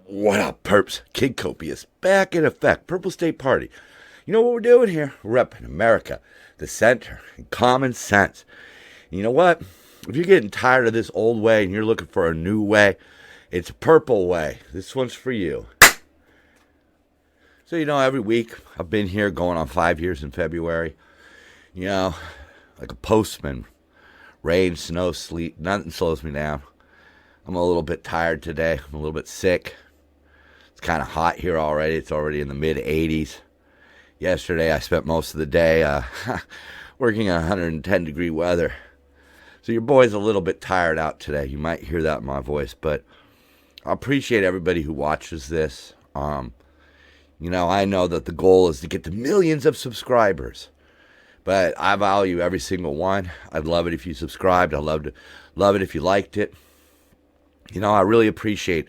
What up, perps? Kid Copious, back in effect. Purple State Party. You know what we're doing here? We're repping America, the center, and common sense. You know what? If you're getting tired of this old way and you're looking for a new way, it's a purple way. This one's for you. So, every week I've been here going on 5 years in February. Like a postman. Rain, snow, sleet, nothing slows me down. I'm a little bit tired today. I'm a little bit sick. It's kind of hot here already. It's already in the mid 80s. Yesterday I spent most of the day working in 110 degree weather. So your boy's a little bit tired out today. You might hear that in my voice, but I appreciate everybody who watches this. I know that the goal is to get to millions of subscribers, but I value every single one. I'd love it if you subscribed. I'd love it if you liked it. I really appreciate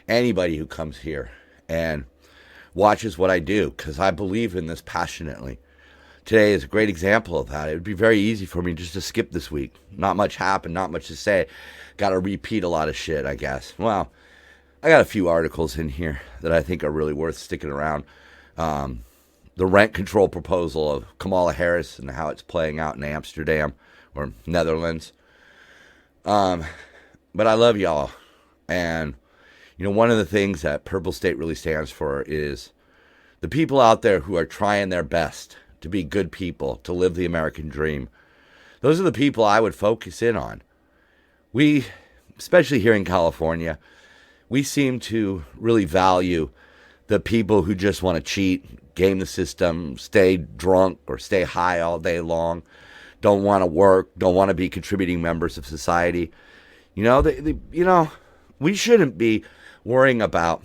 anybody who comes here and watches what I do, because I believe in this passionately. Today is a great example of that. It would be very easy for me just to skip this week. Not much happened, not much to say. Got to repeat a lot of shit, I guess. Well, I got a few articles in here that I think are really worth sticking around. The rent control proposal of Kamala Harris and how it's playing out in Amsterdam or Netherlands. But I love y'all. And, one of the things that Purple State really stands for is the people out there who are trying their best to be good people, to live the American dream. Those are the people I would focus in on. We, especially here in California, we seem to really value the people who just want to cheat, game the system, stay drunk or stay high all day long, don't want to work, don't want to be contributing members of society. We shouldn't be worrying about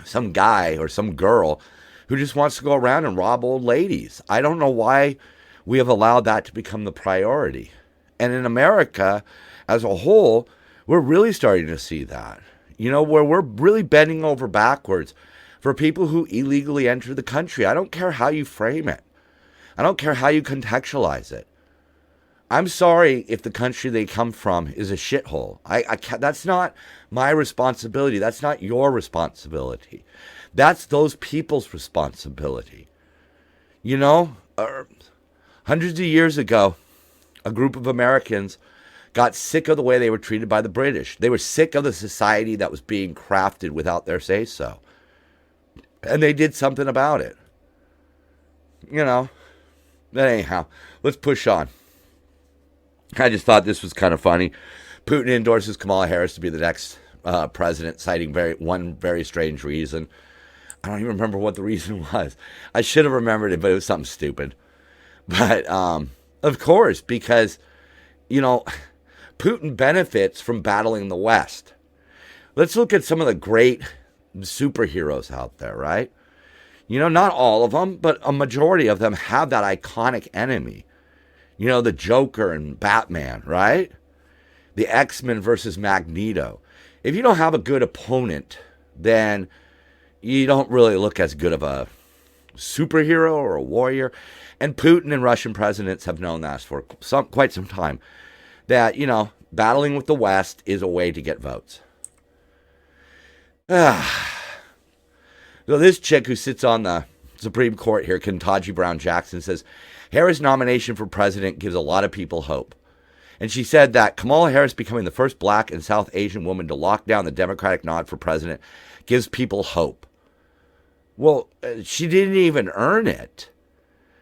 some guy or some girl who just wants to go around and rob old ladies. I don't know why we have allowed that to become the priority. And in America as a whole, we're really starting to see that. Where we're really bending over backwards for people who illegally enter the country. I don't care how you frame it. I don't care how you contextualize it. I'm sorry if the country they come from is a shithole. I can't, that's not my responsibility. That's not your responsibility. That's those people's responsibility. Hundreds of years ago, a group of Americans got sick of the way they were treated by the British. They were sick of the society that was being crafted without their say-so. And they did something about it. But anyhow, let's push on. I just thought this was kind of funny. Putin endorses Kamala Harris to be the next president, citing one very strange reason. I don't even remember what the reason was. I should have remembered it, but it was something stupid. But, of course, because, Putin benefits from battling the West. Let's look at some of the great superheroes out there, right? Not all of them, but a majority of them have that iconic enemy. The Joker and Batman, right? The X-Men versus Magneto. If you don't have a good opponent, then you don't really look as good of a superhero or a warrior. And Putin and Russian presidents have known that for quite some time. That, battling with the West is a way to get votes. So this chick who sits on the Supreme Court here, Ketanji Brown Jackson, says, Harris' nomination for president gives a lot of people hope. And she said that Kamala Harris becoming the first black and South Asian woman to lock down the Democratic nod for president gives people hope. Well, she didn't even earn it.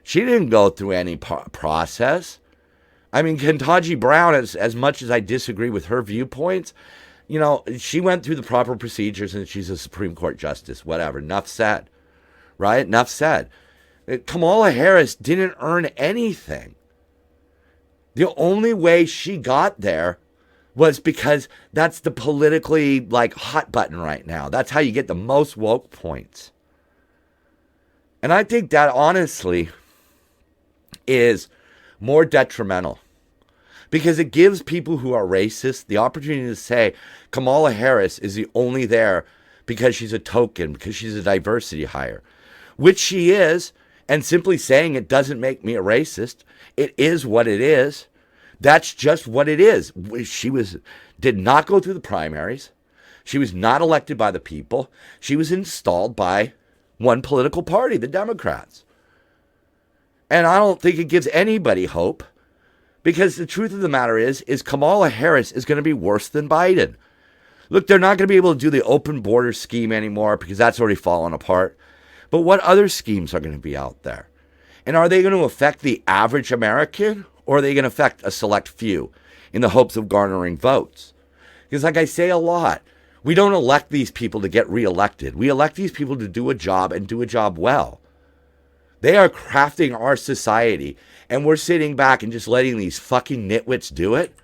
She didn't go through any process. I mean, Ketanji Brown, as much as I disagree with her viewpoints, she went through the proper procedures and she's a Supreme Court justice, whatever. Enough said, right? Enough said. Kamala Harris didn't earn anything. The only way she got there was because that's the politically hot button right now. That's how you get the most woke points. And I think that honestly is more detrimental, because it gives people who are racist the opportunity to say Kamala Harris is the only there because she's a token, because she's a diversity hire, which she is. And simply saying it doesn't make me a racist. It is what it is. That's just what it is. She did not go through the primaries. She was not elected by the people. She was installed by one political party, the Democrats. And I don't think it gives anybody hope, because the truth of the matter is Kamala Harris is going to be worse than Biden. Look, they're not going to be able to do the open border scheme anymore because that's already fallen apart. But what other schemes are going to be out there? And are they going to affect the average American, or are they going to affect a select few in the hopes of garnering votes? Because like I say a lot, we don't elect these people to get reelected. We elect these people to do a job and do a job well. They are crafting our society, and we're sitting back and just letting these fucking nitwits do it.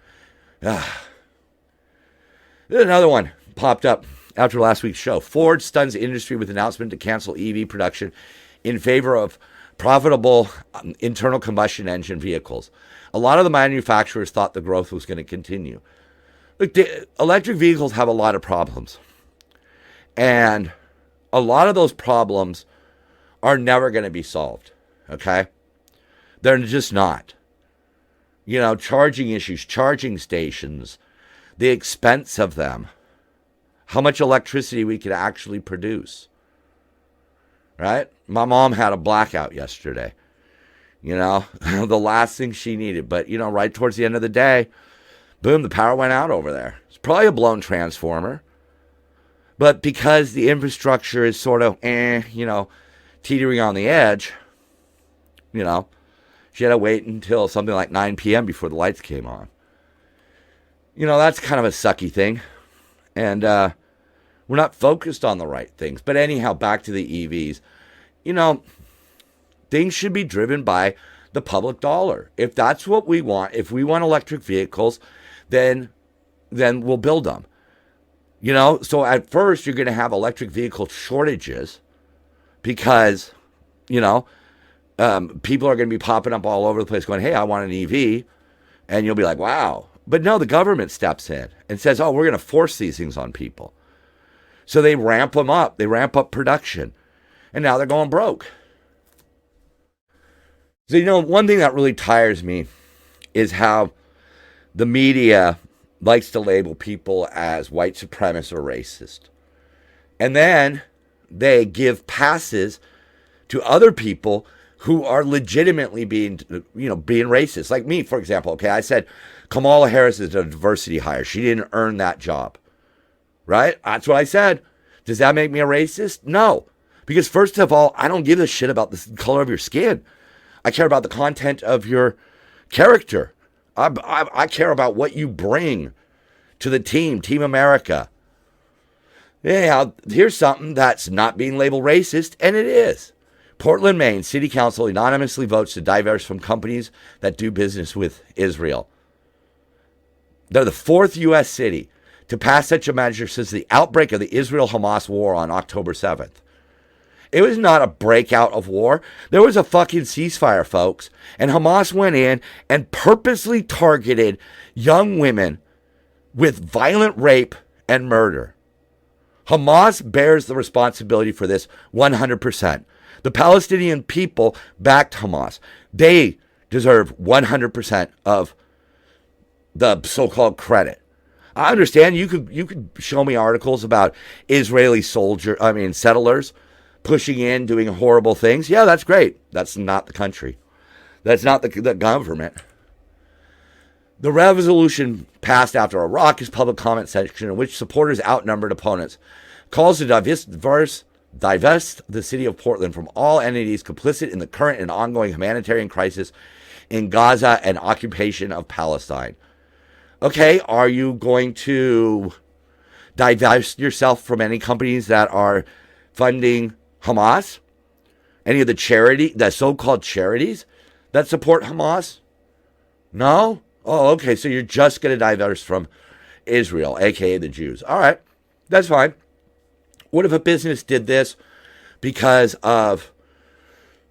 There's another one popped up after last week's show. Ford stuns industry with announcement to cancel EV production in favor of profitable internal combustion engine vehicles. A lot of the manufacturers thought the growth was going to continue. Look, electric vehicles have a lot of problems. And a lot of those problems are never going to be solved. Okay? They're just not. You know, charging issues, charging stations, the expense of them, how much electricity we could actually produce. Right? My mom had a blackout yesterday. You know, the last thing she needed. But, you know, right towards the end of the day, boom, the power went out over there. It's probably a blown transformer. But because the infrastructure is sort of, you know, teetering on the edge, you know, she had to wait until something like 9 p.m. before the lights came on. You know, that's kind of a sucky thing. And we're not focused on the right things. But anyhow, back to the EVs. You know, things should be driven by the public dollar. If that's what we want, if we want electric vehicles, then we'll build them. You know, so at first you're going to have electric vehicle shortages because, you know, people are going to be popping up all over the place going, hey, I want an EV. And you'll be like, wow. But no, the government steps in and says, oh, we're going to force these things on people. So they ramp them up. They ramp up production. And now they're going broke. So, you know, one thing that really tires me is how the media likes to label people as white supremacist or racist. And then they give passes to other people who are legitimately being racist. Like me, for example. Okay, I said Kamala Harris is a diversity hire. She didn't earn that job. Right? That's what I said. Does that make me a racist? No. Because first of all, I don't give a shit about the color of your skin. I care about the content of your character. I care about what you bring to the team, Team America. Anyhow, here's something that's not being labeled racist, and it is. Portland, Maine, City Council anonymously votes to divest from companies that do business with Israel. They're the fourth U.S. city to pass such a measure since the outbreak of the Israel-Hamas war on October 7th. It was not a breakout of war. There was a fucking ceasefire, folks. And Hamas went in and purposely targeted young women with violent rape and murder. Hamas bears the responsibility for this 100%. The Palestinian people backed Hamas. They deserve 100% of the so-called credit. I understand you could show me articles about Israeli settlers pushing in, doing horrible things. Yeah, that's great. That's not the country. That's not the government. The resolution passed after a raucous public comment section in which supporters outnumbered opponents calls to divest the city of Portland from all entities complicit in the current and ongoing humanitarian crisis in Gaza and occupation of Palestine. Okay, are you going to divest yourself from any companies that are funding Hamas? Any of the so-called charities that support Hamas? No? Oh, okay, so you're just going to divest from Israel, a.k.a. the Jews. All right, that's fine. What if a business did this because of,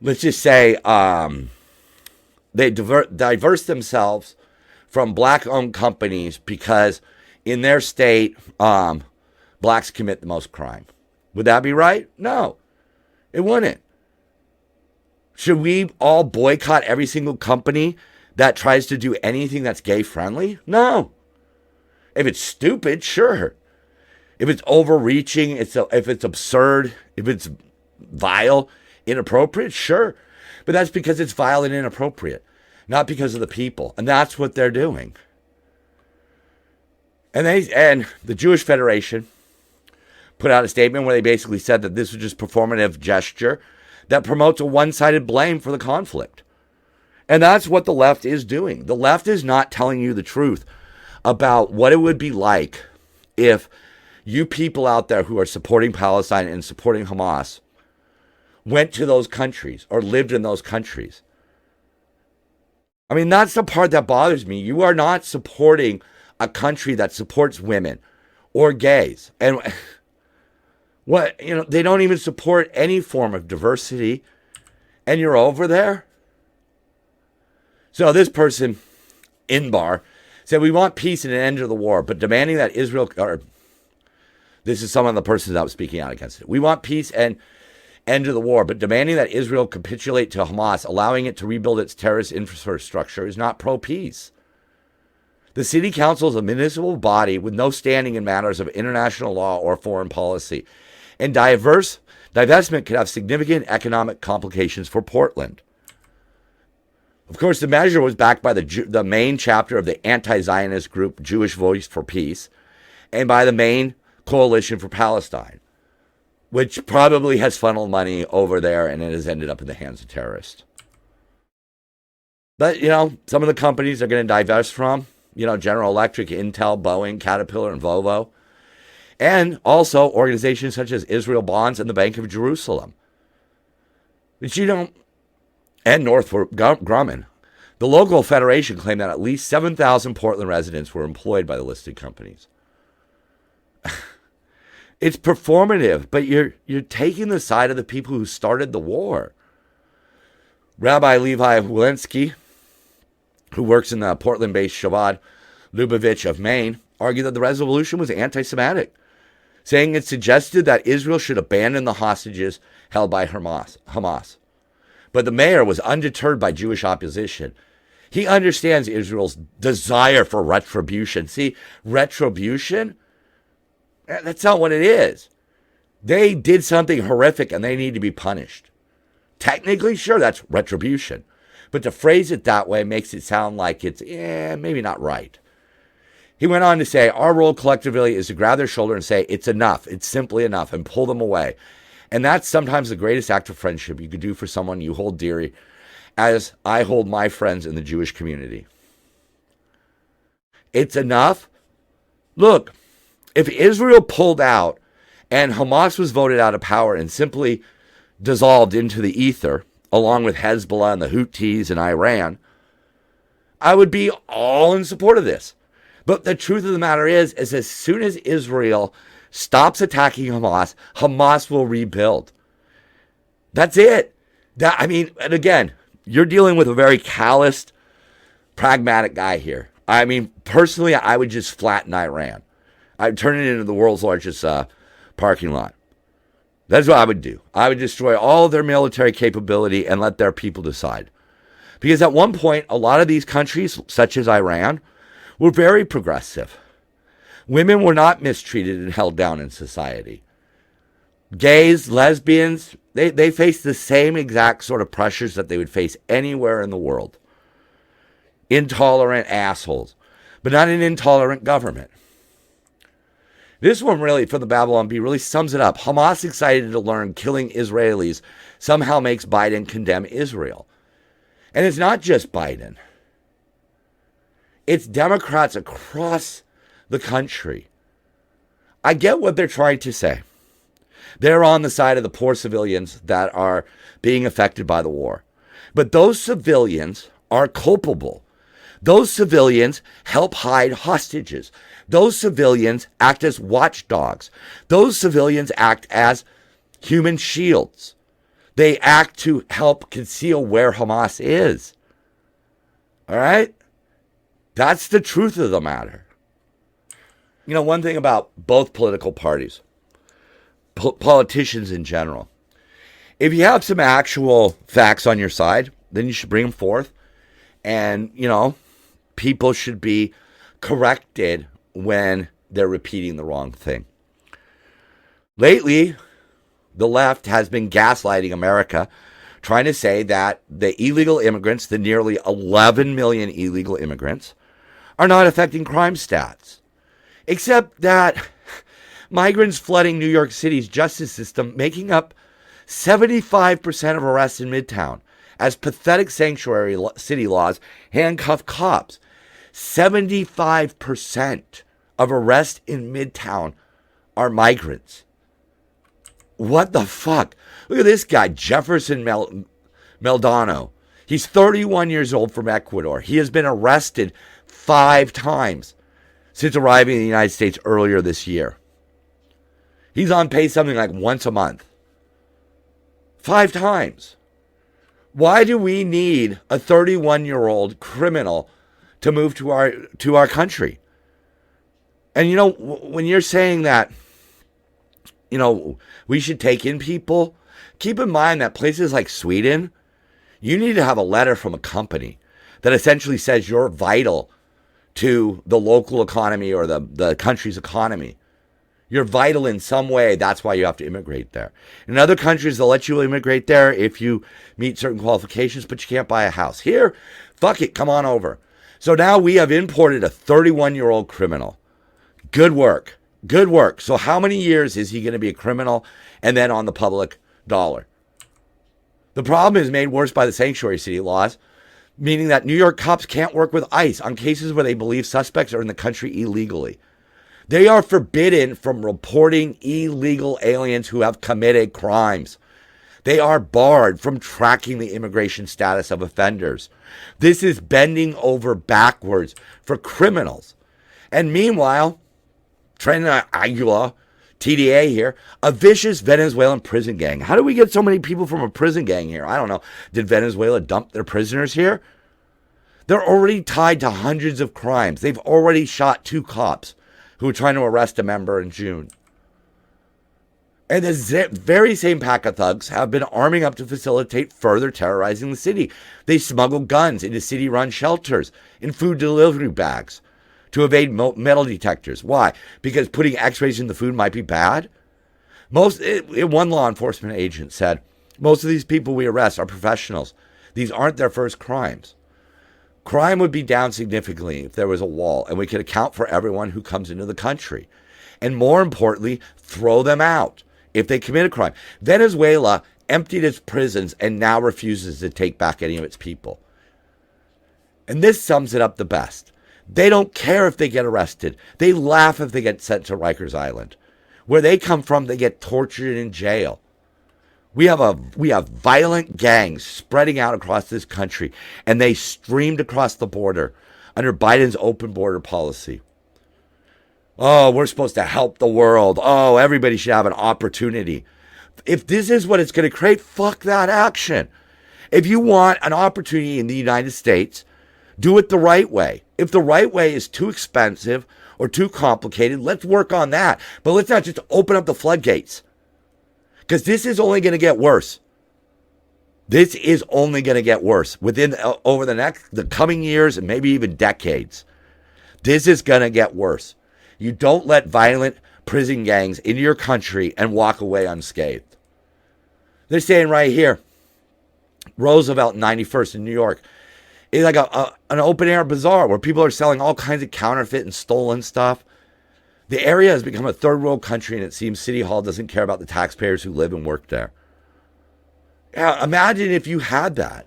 let's just say, they diverse themselves from black-owned companies because in their state, blacks commit the most crime. Would that be right? No, it wouldn't. Should we all boycott every single company that tries to do anything that's gay-friendly? No. If it's stupid, sure. If it's overreaching, if it's absurd, if it's vile, inappropriate, sure. But that's because it's vile and inappropriate, not because of the people. And that's what they're doing. And the Jewish Federation put out a statement where they basically said that this was just performative gesture that promotes a one-sided blame for the conflict. And that's what the left is doing. The left is not telling you the truth about what it would be like if you people out there who are supporting Palestine and supporting Hamas went to those countries or lived in those countries. I mean, that's the part that bothers me. You are not supporting a country that supports women or gays. And they don't even support any form of diversity. And you're over there? So this person, Inbar, said, we want peace and an end to the war, but demanding that Israel, or this is some of the persons that was speaking out against it. We want peace and end to the war, but demanding that Israel capitulate to Hamas, allowing it to rebuild its terrorist infrastructure, is not pro-peace. The city council is a municipal body with no standing in matters of international law or foreign policy, and divestment could have significant economic complications for Portland. Of course, the measure was backed by the main chapter of the anti-Zionist group Jewish Voice for Peace and by the main Coalition for Palestine, which probably has funneled money over there and it has ended up in the hands of terrorists. But, some of the companies are going to divest from, General Electric, Intel, Boeing, Caterpillar, and Volvo. And also organizations such as Israel Bonds and the Bank of Jerusalem. But and Northrop Grumman. The local federation claimed that at least 7,000 Portland residents were employed by the listed companies. It's performative, but you're taking the side of the people who started the war. Rabbi Levi Walensky, who works in the Portland-based Shabbat Lubavitch of Maine, argued that the resolution was anti-Semitic, saying it suggested that Israel should abandon the hostages held by Hamas. But the mayor was undeterred by Jewish opposition. He understands Israel's desire for retribution. See, retribution? That's not what it is. They did something horrific and they need to be punished. Technically, sure, that's retribution. But to phrase it that way makes it sound like it's, maybe not right. He went on to say, our role collectively is to grab their shoulder and say, it's enough, it's simply enough, and pull them away. And that's sometimes the greatest act of friendship you could do for someone you hold dear, as I hold my friends in the Jewish community. It's enough. Look, if Israel pulled out and Hamas was voted out of power and simply dissolved into the ether, along with Hezbollah and the Houthis and Iran, I would be all in support of this. But the truth of the matter is as soon as Israel stops attacking Hamas, Hamas will rebuild. That's it. And again, you're dealing with a very calloused, pragmatic guy here. Personally, I would just flatten Iran. I'd turn it into the world's largest parking lot. That's what I would do. I would destroy all their military capability and let their people decide. Because at one point, a lot of these countries, such as Iran, were very progressive. Women were not mistreated and held down in society. Gays, lesbians, they faced the same exact sort of pressures that they would face anywhere in the world. Intolerant assholes, but not an intolerant government. This one really, for the Babylon Bee, really sums it up. Hamas excited to learn killing Israelis somehow makes Biden condemn Israel. And it's not just Biden. It's Democrats across the country. I get what they're trying to say. They're on the side of the poor civilians that are being affected by the war. But those civilians are culpable. Those civilians help hide hostages. Those civilians act as watchdogs. Those civilians act as human shields. They act to help conceal where Hamas is. All right? That's the truth of the matter. One thing about both political parties, politicians in general, if you have some actual facts on your side, then you should bring them forth. And, people should be corrected when they're repeating the wrong thing. Lately, the left has been gaslighting America, trying to say that the illegal immigrants, the nearly 11 million illegal immigrants, are not affecting crime stats. Except that migrants flooding New York City's justice system, making up 75% of arrests in Midtown, as pathetic sanctuary city laws handcuff cops. 75% of arrests in Midtown are migrants. What the fuck? Look at this guy, Jefferson Maldonado. He's 31 years old, from Ecuador. He has been arrested 5 times since arriving in the United States earlier this year. He's on pace something like once a month. 5 times. Why do we need a 31-year-old criminal to move to our country? And you know, when you're saying that, you know, we should take in people, keep in mind that places like Sweden, you need to have a letter from a company that essentially says you're vital to the local economy or the country's economy. You're vital in some way. That's why you have to immigrate there. In other countries, they'll let you immigrate there if you meet certain qualifications, but you can't buy a house. Here, fuck it, come on over. So now we have imported a 31-year-old criminal. Good work. Good work. So how many years is he going to be a criminal and then on the public dollar? The problem is made worse by the sanctuary city laws, meaning that New York cops can't work with ICE on cases where they believe suspects are in the country illegally. They are forbidden from reporting illegal aliens who have committed crimes. They are barred from tracking the immigration status of offenders. This is bending over backwards for criminals. And meanwhile, Trina Aguila, TDA here, a vicious Venezuelan prison gang. How do we get so many people from a prison gang here? I don't know. Did Venezuela dump their prisoners here? They're already tied to hundreds of crimes. They've already shot 2 cops who were trying to arrest a member in June. And the very same pack of thugs have been arming up to facilitate further terrorizing the city. They smuggle guns into city-run shelters in food delivery bags to evade metal detectors. Why? Because putting x-rays in the food might be bad? One law enforcement agent said, most of these people we arrest are professionals. These aren't their first crimes. Crime would be down significantly if there was a wall and we could account for everyone who comes into the country. And more importantly, throw them out if they commit a crime. Venezuela emptied its prisons and now refuses to take back any of its people. And this sums it up the best. They don't care if they get arrested. They laugh if they get sent to Rikers Island. Where they come from, they get tortured in jail. We have violent gangs spreading out across this country, and they streamed across the border under Biden's open border policy. Oh, we're supposed to help the world. Oh, everybody should have an opportunity. If this is what it's going to create, fuck that action. If you want an opportunity in the United States, do it the right way. If the right way is too expensive or too complicated, let's work on that. But let's not just open up the floodgates. Because this is only going to get worse. This is only going to get worse over the coming years and maybe even decades. This is going to get worse. You don't let violent prison gangs into your country and walk away unscathed. They're saying right here, Roosevelt and 91st in New York, is like an open-air bazaar where people are selling all kinds of counterfeit and stolen stuff. The area has become a third-world country, and it seems City Hall doesn't care about the taxpayers who live and work there. Yeah, imagine if you had that.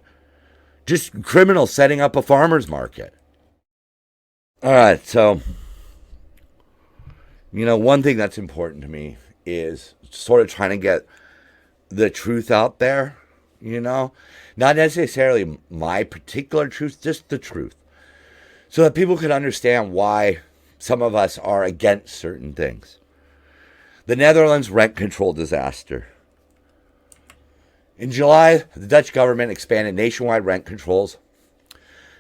Just criminals setting up a farmer's market. All right, so, one thing that's important to me is sort of trying to get the truth out there, Not necessarily my particular truth, just the truth. So that people can understand why some of us are against certain things. The Netherlands rent control disaster. In July, the Dutch government expanded nationwide rent controls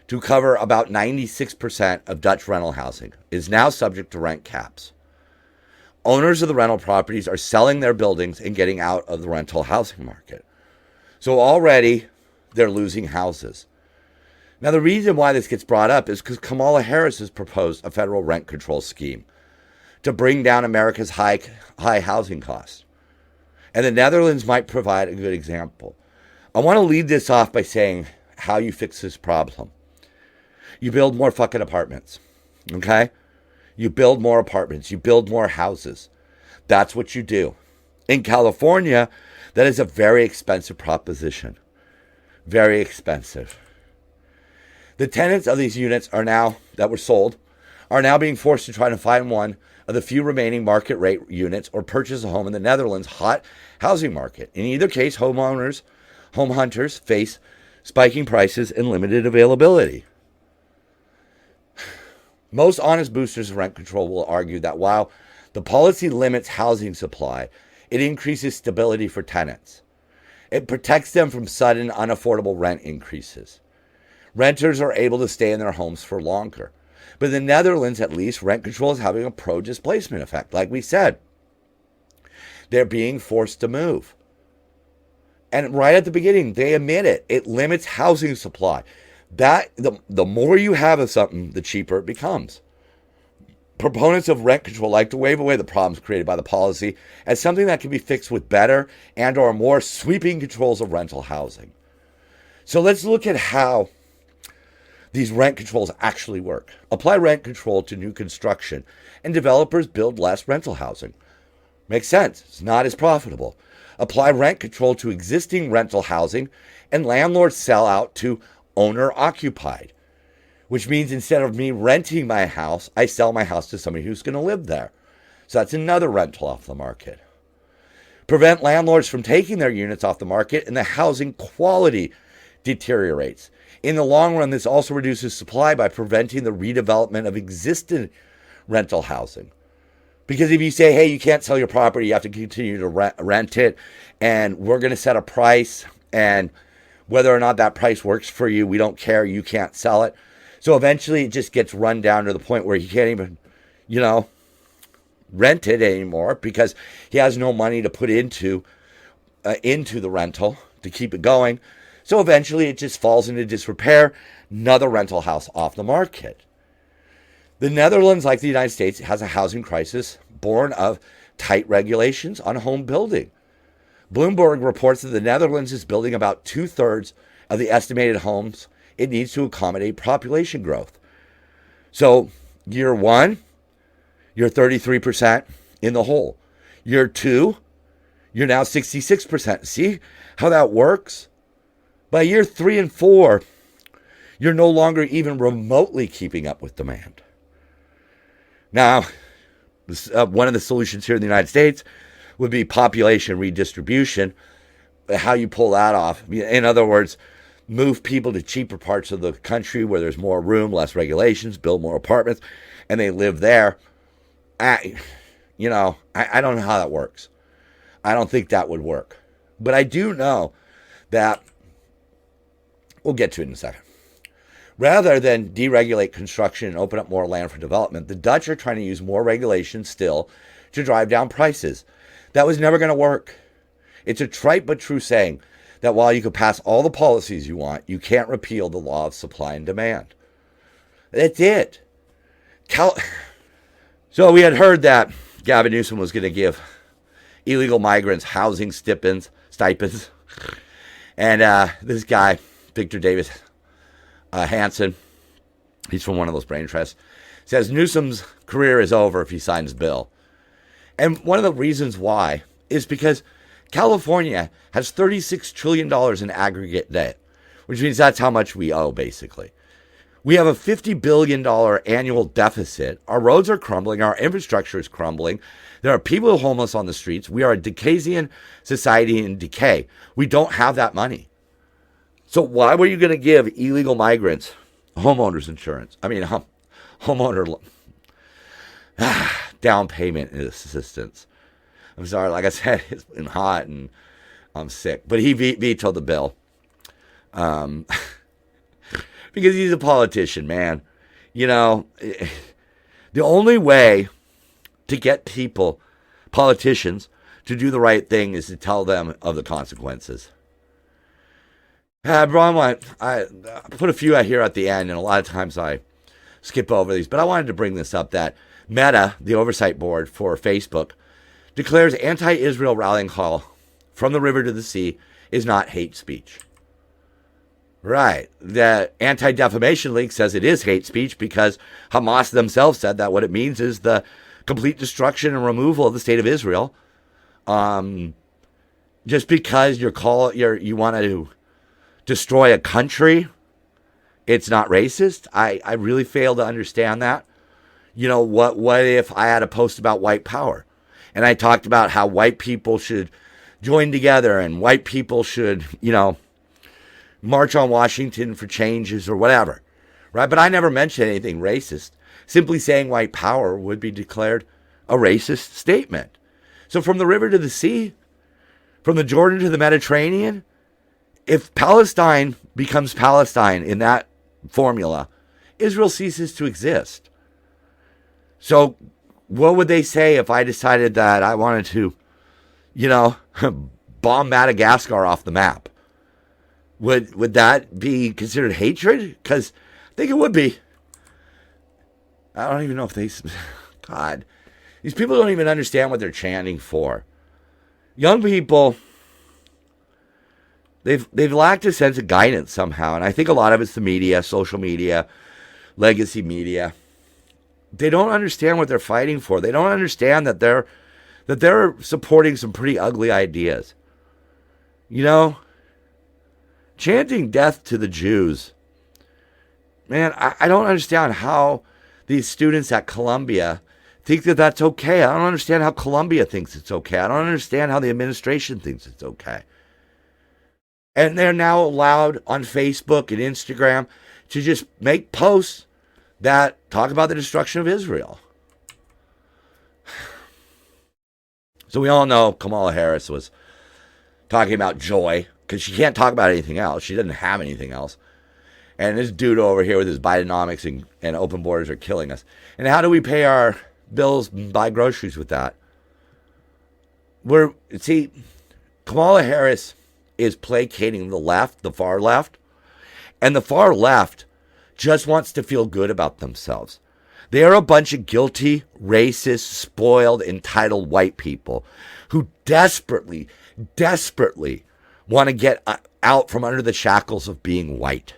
to cover about 96% of Dutch rental housing. It is now subject to rent caps. Owners of the rental properties are selling their buildings and getting out of the rental housing market. So already, they're losing houses. Now, the reason why this gets brought up is because Kamala Harris has proposed a federal rent control scheme to bring down America's high housing costs. And the Netherlands might provide a good example. I want to lead this off by saying how you fix this problem. You build more fucking apartments, okay? You build more apartments. You build more houses. That's what you do. In California, that is a very expensive proposition. Very expensive. The tenants of these units that were sold are now being forced to try to find one of the few remaining market rate units or purchase a home in the Netherlands' hot housing market. In either case, home hunters face spiking prices and limited availability. Most honest boosters of rent control will argue that while the policy limits housing supply, it increases stability for tenants. It protects them from sudden, unaffordable rent increases. Renters are able to stay in their homes for longer. But in the Netherlands, at least, rent control is having a pro-displacement effect. Like we said, they're being forced to move. And right at the beginning, they admit it. It limits housing supply. The more you have of something, the cheaper it becomes. Proponents of rent control like to wave away the problems created by the policy as something that can be fixed with better and or more sweeping controls of rental housing. So let's look at how these rent controls actually work. Apply rent control to new construction, and developers build less rental housing. Makes sense. It's not as profitable. Apply rent control to existing rental housing, and landlords sell out to owner-occupied, which means instead of me renting my house, I sell my house to somebody who's going to live there. So that's another rental off the market. Prevent landlords from taking their units off the market, and the housing quality deteriorates. In the long run, this also reduces supply by preventing the redevelopment of existing rental housing. Because if you say, hey, you can't sell your property, you have to continue to rent it, and we're going to set a price, and whether or not that price works for you, we don't care, you can't sell it. So eventually it just gets run down to the point where he can't even, rent it anymore because he has no money to put into the rental to keep it going. So eventually it just falls into disrepair, another rental house off the market. The Netherlands, like the United States, has a housing crisis born of tight regulations on home building. Bloomberg reports that the Netherlands is building about 2/3 of the estimated homes it needs to accommodate population growth. So year one, you're 33% in the hole. Year two, you're now 66%. See how that works? By year 3 and 4, you're no longer even remotely keeping up with demand. Now, one of the solutions here in the United States would be population redistribution. How you pull that off? In other words, move people to cheaper parts of the country where there's more room, less regulations, build more apartments, and they live there. I don't know how that works. I don't think that would work. But I do know that, we'll get to it in a second. Rather than deregulate construction and open up more land for development, the Dutch are trying to use more regulations still to drive down prices. That was never going to work. It's a trite but true saying that while you could pass all the policies you want, you can't repeal the law of supply and demand. That's it. So we had heard that Gavin Newsom was going to give illegal migrants housing stipends. And this guy, Victor Davis Hansen, he's from one of those brain trusts, says Newsom's career is over if he signs bill. And one of the reasons why is because California has $36 trillion in aggregate debt, which means that's how much we owe, basically. We have a $50 billion annual deficit. Our roads are crumbling. Our infrastructure is crumbling. There are people homeless on the streets. We are a Dickensian society in decay. We don't have that money. So why were you going to give illegal migrants homeowners insurance? Homeowner down payment assistance. I'm sorry, like I said, it's been hot and I'm sick. But he vetoed the bill. Because he's a politician, man. The only way to get politicians, to do the right thing is to tell them of the consequences. I put a few out here at the end, and a lot of times I skip over these, but I wanted to bring this up that Meta, the oversight board for Facebook, declares anti-Israel rallying call from the river to the sea is not hate speech. Right. The Anti-Defamation League says it is hate speech because Hamas themselves said that what it means is the complete destruction and removal of the state of Israel. Just because you want to destroy a country, it's not racist. I really fail to understand that. What if I had a post about white power and I talked about how white people should join together and white people should, march on Washington for changes or whatever, right? But I never mentioned anything racist. Simply saying white power would be declared a racist statement. So from the river to the sea, from the Jordan to the Mediterranean, if Palestine becomes Palestine in that formula, Israel ceases to exist. So what would they say if I decided that I wanted to, bomb Madagascar off the map? Would that be considered hatred? Because I think it would be. I don't even know if they... God. These people don't even understand what they're chanting for. Young people, they've lacked a sense of guidance somehow. And I think a lot of it's the media, social media, legacy media. They don't understand what they're fighting for. They don't understand that they're supporting some pretty ugly ideas. Chanting death to the Jews. Man, I don't understand how these students at Columbia think that that's okay. I don't understand how Columbia thinks it's okay. I don't understand how the administration thinks it's okay. And they're now allowed on Facebook and Instagram to just make posts that talk about the destruction of Israel. So we all know Kamala Harris was talking about joy, because she can't talk about anything else. She doesn't have anything else. And this dude over here with his Bidenomics and open borders are killing us. And how do we pay our bills and buy groceries with that? Kamala Harris is placating the left, the far left. And the far left just wants to feel good about themselves. They are a bunch of guilty, racist, spoiled, entitled white people who desperately want to get out from under the shackles of being white.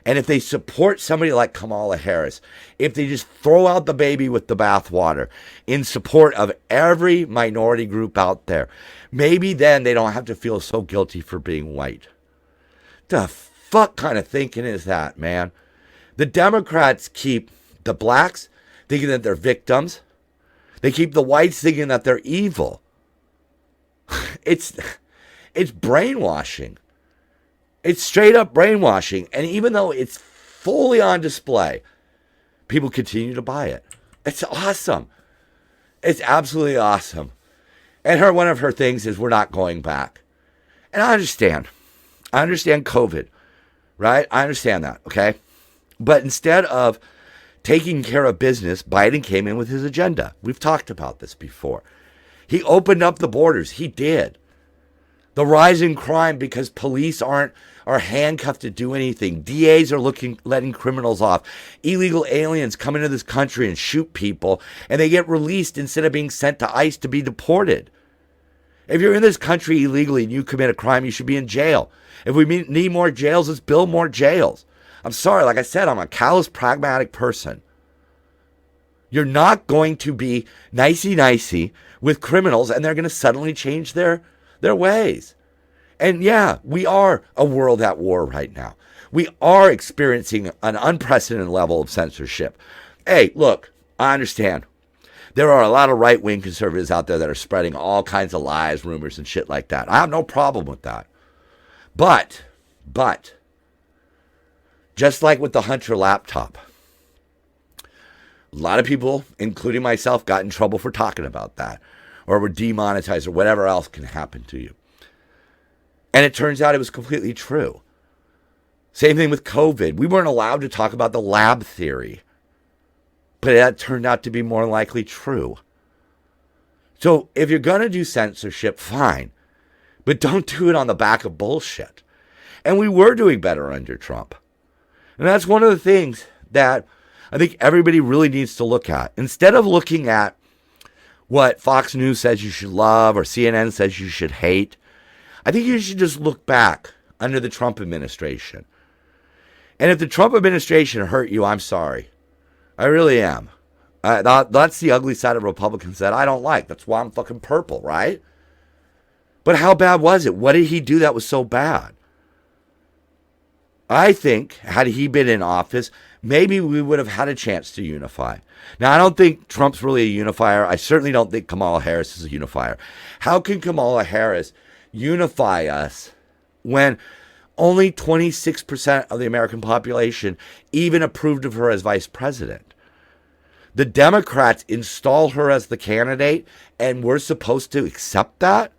And if they support somebody like Kamala Harris, if they just throw out the baby with the bathwater in support of every minority group out there, maybe then they don't have to feel so guilty for being white. The fuck kind of thinking is that, man? The Democrats keep the blacks thinking that they're victims. They keep the whites thinking that they're evil. It's brainwashing. It's straight up brainwashing. And even though it's fully on display, people continue to buy it. It's awesome. It's absolutely awesome. And one of her things is we're not going back. And I understand. I understand COVID, right? I understand that, okay? But instead of taking care of business, Biden came in with his agenda. We've talked about this before. He opened up the borders. He did. The rise in crime because police are handcuffed to do anything. DAs are letting criminals off. Illegal aliens come into this country and shoot people, and they get released instead of being sent to ICE to be deported. If you're in this country illegally and you commit a crime, you should be in jail. If we need more jails, let's build more jails. I'm sorry, like I said, I'm a callous, pragmatic person. You're not going to be nicey-nicey with criminals and they're going to suddenly change their ways. And yeah, we are a world at war right now. We are experiencing an unprecedented level of censorship. Hey, look, I understand. There are a lot of right-wing conservatives out there that are spreading all kinds of lies, rumors, and shit like that. I have no problem with that. But, just like with the Hunter laptop, a lot of people, including myself, got in trouble for talking about that, or were demonetized, or whatever else can happen to you. And it turns out it was completely true. Same thing with COVID. We weren't allowed to talk about the lab theory, but that turned out to be more likely true. So if you're going to do censorship, fine, but don't do it on the back of bullshit. And we were doing better under Trump. And that's one of the things that I think everybody really needs to look at. Instead of looking at what Fox News says you should love or CNN says you should hate, I think you should just look back under the Trump administration. And if the Trump administration hurt you, I'm sorry. I really am. That's the ugly side of Republicans that I don't like. That's why I'm fucking purple, right? But how bad was it? What did he do that was so bad? I think, had he been in office, maybe we would have had a chance to unify. Now, I don't think Trump's really a unifier. I certainly don't think Kamala Harris is a unifier. How can Kamala Harris unify us when only 26% of the American population even approved of her as vice president? The Democrats install her as the candidate, and we're supposed to accept that?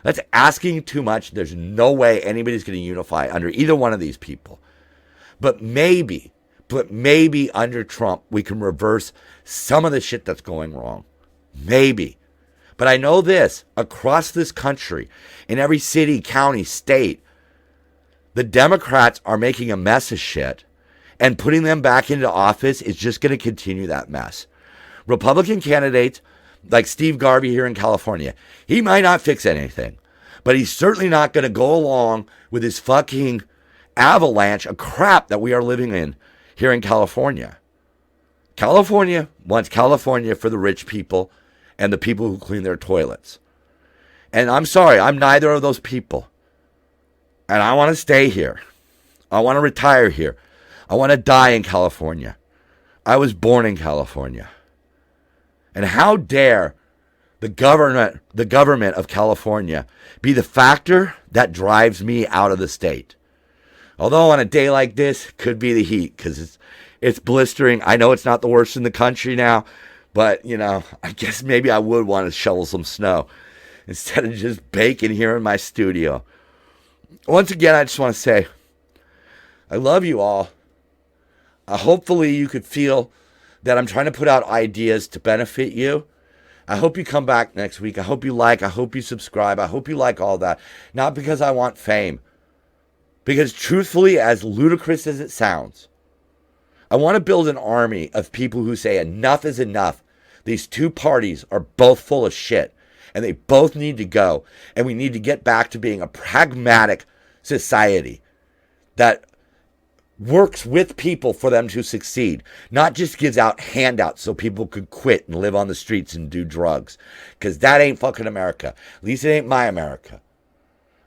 That's asking too much. There's no way anybody's going to unify under either one of these people. But maybe under Trump, we can reverse some of the shit that's going wrong. Maybe. But I know this, across this country, in every city, county, state, the Democrats are making a mess of shit, and putting them back into office is just going to continue that mess. Republican candidates like Steve Garvey here in California, he might not fix anything, but he's certainly not going to go along with this fucking avalanche of crap that we are living in here in California. California wants California for the rich people and the people who clean their toilets. And I'm sorry, I'm neither of those people. And I want to stay here. I want to retire here. I want to die in California. I was born in California. And how dare the government of California be the factor that drives me out of the state? Although on a day like this, could be the heat, because it's blistering. I know it's not the worst in the country now, but, I guess maybe I would want to shovel some snow instead of just baking here in my studio. Once again, I just want to say, I love you all. Hopefully you could feel that I'm trying to put out ideas to benefit you. I hope you come back next week. I hope you like. I hope you subscribe. I hope you like all that. Not because I want fame. Because truthfully, as ludicrous as it sounds, I want to build an army of people who say enough is enough. These two parties are both full of shit. And they both need to go. And we need to get back to being a pragmatic society that works with people for them to succeed, not just gives out handouts so people could quit and live on the streets and do drugs, because that ain't fucking America. At least it ain't my America.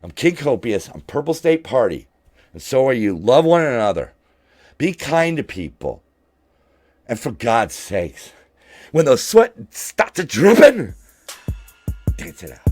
I'm King Copious. I'm Purple State Party, and so are you. Love one another. Be kind to people. And for God's sakes, when those sweat starts dripping, dance it out.